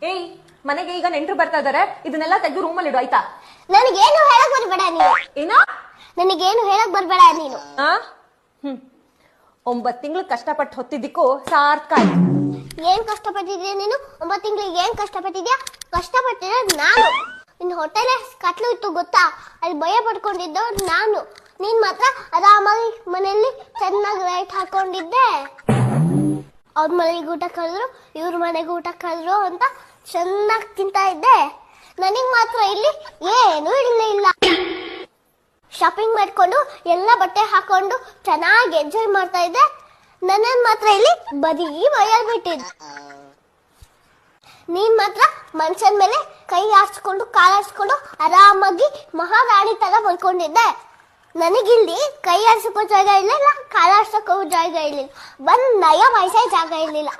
ಏಯ್, ಮನೆಗೆ ಈಗ ನೆಂಟರು ಬರ್ತಾ ಇದಾರೆ, ಇದನ್ನೆಲ್ಲ ತೆಗೆದು ರೂಮಲ್ಲಿ ಇಡು ಆಯ್ತಾ? ನನಗೇನು ಹೇಳಕ್ ಬರ್ಬೇಡ ನೀನು. ಏನೋ ನನಗೇನು ಹೇಳಕ್ ಬರ್ಬೇಡ ನೀನು. 9 ತಿಂಗಳು ಕಷ್ಟಪಟ್ಟು ಹೊತ್ತಿದ್ದಕ್ಕೂ ಸಾರ್ಥಕ ಆಯ್ತು. ಏನ್ ಕಷ್ಟಪಟ್ಟಿದ್ಯಾ ನೀನು? 9 ತಿಂಗಳಿಗೆ ಏನ್ ಕಷ್ಟಪಟ್ಟಿದ್ಯಾ? ಕಷ್ಟಪಟ್ಟಿದ್ರೆ ನಾನು. ನಿನ್ ಹೊಟ್ಟೆಲೆ ಕತ್ಲು ಇತ್ತು ಗೊತ್ತಾ? ಅಲ್ಲಿ ಭಯ ಪಡ್ಕೊಂಡಿದ್ದು ನಾನು. ನೀನ್ ಮಾತ್ರ ಆರಾಮಾಗಿ ಮನೆಯಲ್ಲಿ ಚೆನ್ನಾಗಿ ಲೈಟ್ ಹಾಕೊಂಡಿದ್ದೆ. ಅವ್ರ ಮನೆಗೆ ಊಟ ಕರೆದ್ರು, ಇವ್ರ ಮನೆಗೆ ಊಟ ಕರೆದ್ರು ಅಂತ ಚೆನ್ನಾಗಿ ತಿಂತಾ ಇದ್ದೆ. ನನಗ್ ಮಾತ್ರ ಇಲ್ಲಿ ಏನು ಇಲ್ಲ. ಶಾಪಿಂಗ್ ಮಾಡ್ಕೊಂಡು ಎಲ್ಲ ಬಟ್ಟೆ ಹಾಕೊಂಡು ಚೆನ್ನಾಗಿ ಎಂಜಾಯ್ ಮಾಡ್ತಾ ಇದ್ದೆ. ನನ್ನ ಮಾತ್ರ ಇಲ್ಲಿ ಬರೀ ಮೈಯಲ್ಲಿ ಬಿಟ್ಟಿದ್ದು. ನೀನ್ ಮಾತ್ರ ಮನುಷ್ಯನ ಮೇಲೆ ಕೈ ಹಾಸ್ಕೊಂಡು ಕಾಲು ಹಾಸ್ಕೊಂಡು ಆರಾಮಾಗಿ ಮಹಾರಾಣಿ ತರ ಮಲ್ಕೊಂಡಿದ್ದೆ. ನನಗಿಲ್ಲಿ ಕೈ ಹಾರ್ಸಕ್ಕೂ ಜಾಗ ಇರ್ಲಿಲ್ಲ, ಕಾಲು ಹಾರ್ಸಕ್ಕೂ ಜಾಗ ಇರ್ಲಿಲ್ಲ, ಬಂದ್ ನಯ ವಯಸ್ಸೇ ಜಾಗ ಇರ್ಲಿಲ್ಲ.